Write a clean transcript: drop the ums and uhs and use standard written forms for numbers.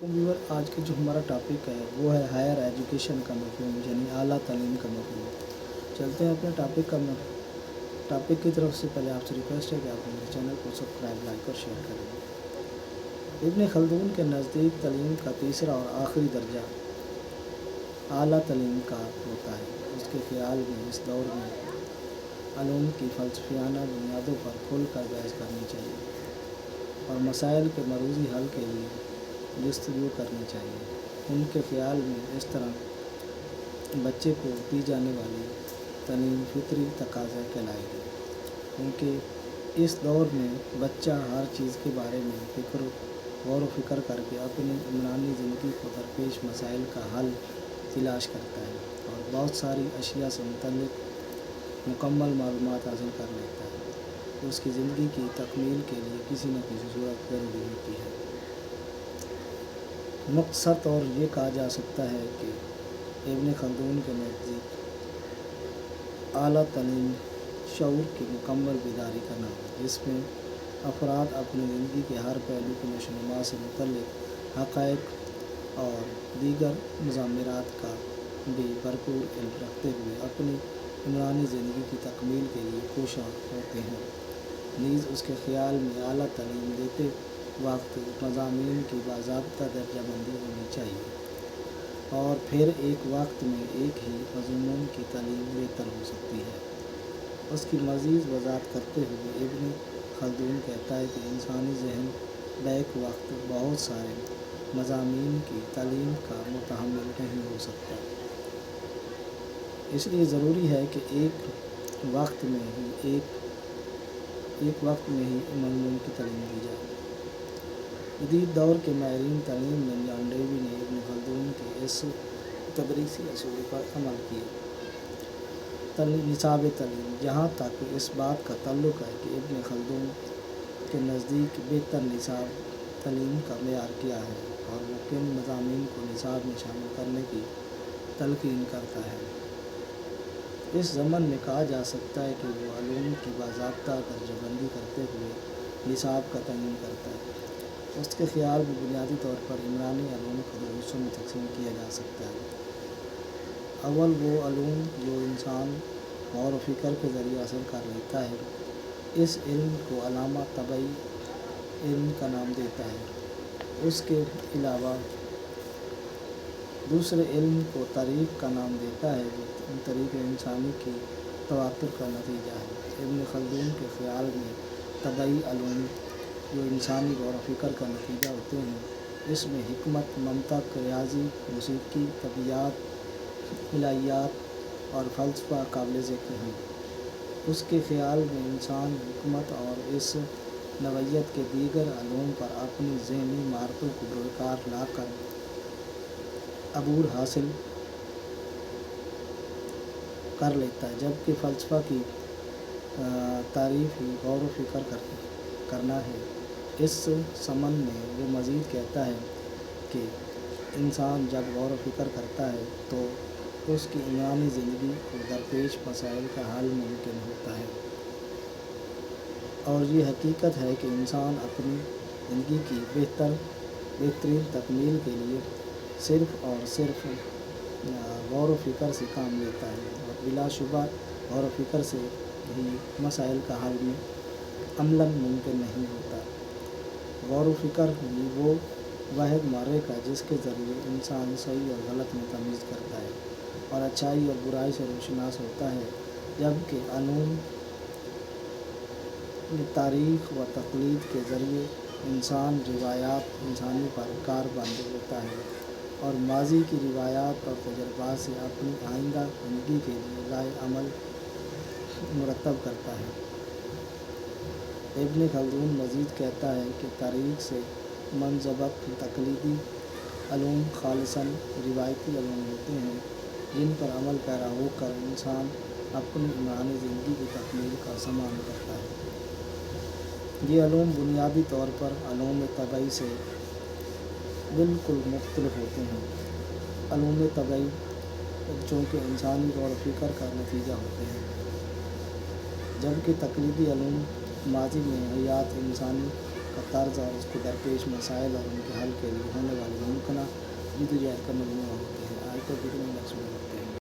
Viewer, आज के जो हमारा टॉपिक है वो है हायर एजुकेशन का मफहूम, यानी आला तालीम का मफहूम। चलते हैं अपने टॉपिक की तरफ। से पहले आपसे रिक्वेस्ट है कि आप मेरे चैनल को सब्सक्राइब, लाइक और शेयर करें। इब्न खल्दून के नज़दीक तालीम का तीसरा और आखिरी दर्जा आला तालीम का होता है। उसके ख़्याल में इस दौर में अलूम की फ़लसफ़ियाना बुनियादों पर खुल कर बहस करनी चाहिए और मसाइल के मरूज़ी हल के लिए जस्तजू करनी चाहिए। उनके ख़्याल में इस तरह बच्चे को दी जाने वाली तालीम फितरी तकाज़ा कहलाएगी, क्योंकि इस दौर में बच्चा हर चीज़ के बारे में गौर व फिक्र करके अपनी इमरानी ज़िंदगी को दरपेश मसाइल का हल तलाश करता है और बहुत सारी अशिया से मुतल्लिक़ मुकम्मल मालूमात हासिल कर लेता है। तो उसकी ज़िंदगी की तकमील के लिए किसी न किसी सूरत ज़रूरी होती है। मुख्तसर तौर ये कहा जा सकता है कि इब्न खल्दून के नज़दीक आला तालीम शऊर की मुकम्मल बेदारी का नाम है, जिसमें अफराद अपनी ज़िंदगी के हर पहलू की नशोनुमा से मुतल्लिक़ हक़ाइक़ और दीगर मज़ामिरात का भी भरपूर इल्म रखते हुए अपनी इमरानी ज़िंदगी की तकमील के लिए कोशा होते हैं। नीज़ उसके ख़्याल में आला तालीम देते वक्त मज़ामीन की बाज़ाब्ता दर्जाबंदी होनी चाहिए और फिर एक वक्त में एक ही मज़मून की तालीम बेहतर हो सकती है। उसकी मज़ीद वज़ाहत करते हुए इब्न खल्दून कहता है कि इंसानी ज़हन बैक वक्त बहुत सारे मज़ामीन की तालीम का मुतहम्मिल नहीं हो सकता, इसलिए ज़रूरी है कि एक वक्त में ही मज़मून की तालीम दी जाए। जदीद दौर के माहिरीन तालीम में जॉन डेवी ने इब्न खल्दून के इस तदरीसी असूल पर अमल किया। निसाब तालीम, जहाँ तक इस बात का ताल्लुक़ है कि इब्न खल्दून के नज़दीक बेहतर निसाब तालीम का मेयार क्या है और वो किन मज़ामीन को निसाब में शामिल करने की तलक़ीन करता है। इस ज़मन में कहा जा सकता है कि वो अलूम की बाज़ाब्ता दर्जाबंदी करते हुए निसाब का तयन करता है। उसके ख़्याल में बुनियादी तौर पर इमरानी अलूम को दो हिस्सों में तकसीम किया जा सकता है। अव्वल वो अलूम जो इंसान गौर व फ़िक्र के ज़रिए हासिल कर लेता है, इस इल्म को अलामा तबई इल्म का नाम देता है। उसके अलावा दूसरे इल्म को तारीख़ का नाम देता है, जो तरीक़ इंसानी की तवातुर का नतीजा है। इब्न खल्दून के ख़्याल में तबई अलूम जो इंसानी गौर व फ़िक्र का नतीजा होते हैं, इसमें हिकमत, मंतक, रियाज़ी, मौसीकी, तबियात, इलाहियात और फ़लसफ़ा काबिल ज़िक्र हैं। उसके ख़्याल में इंसान हिकमत और इस नवैयत के दीगर अलूम पर अपनी ज़हनी महारतों को बेकार लाकर अबूर हासिल कर लेता है, जबकि फ़लसफ़ा की तारीफ़ ही गौर व फ़िक्र करना है। इस समन में वो मज़ीद कहता है कि इंसान जब गौर व फ़िक्र करता है तो उसकी इमरानी ज़िंदगी को दरपेश मसाइल का हल मुमकिन होता है और ये हकीकत है कि इंसान अपनी ज़िंदगी की बेहतरीन तकमील के लिए सिर्फ़ और सिर्फ गौर व फ़िक्र से काम लेता है और बिलाशुबा गौर व फ़िक्र से ही मसाइल का हल में अमलन मुमकिन नहीं होता। गौर व फ़िक्र ही वो वाहिद महर्रिक है जिसके ज़रिए इंसान सही और गलत में तमीज़ करता है और अच्छाई और बुराई से रोशनास होता है, जबकि अलूम तारीख़ व तक़लीद के ज़रिए इंसान रिवायात इंसानी पर कारबंद होता है और माज़ी की रिवायात और तजुर्बात से अपनी आइंदा ज़िंदगी के लिए राय अमल मुरतब करता है। इब्न खल्दून मज़ीद कहता है कि तारीख़ से मनज़बत तक़लीदी अलूम खालिसन रिवायती अलूम होते हैं, जिन पर अमल पैरा होकर इंसान अपनी इमरानी ज़िंदगी की तकमील का सामान करता है। ये अलूम बुनियादी तौर पर अलूम तबई से बिल्कुल मुख्तलिफ होते हैं। अलूम तबई चूँकि इंसानी गौर व फ़िक्र का नतीजा होते हैं, जबकि तक़लीदी अलूम माज़ी में हयात इंसानी का तर्ज़ और उसके दरपेश मसाइल और उनके हल के लिए होने वाली جد و جہد کا مجموعہ ہوتی ہے۔ آج تک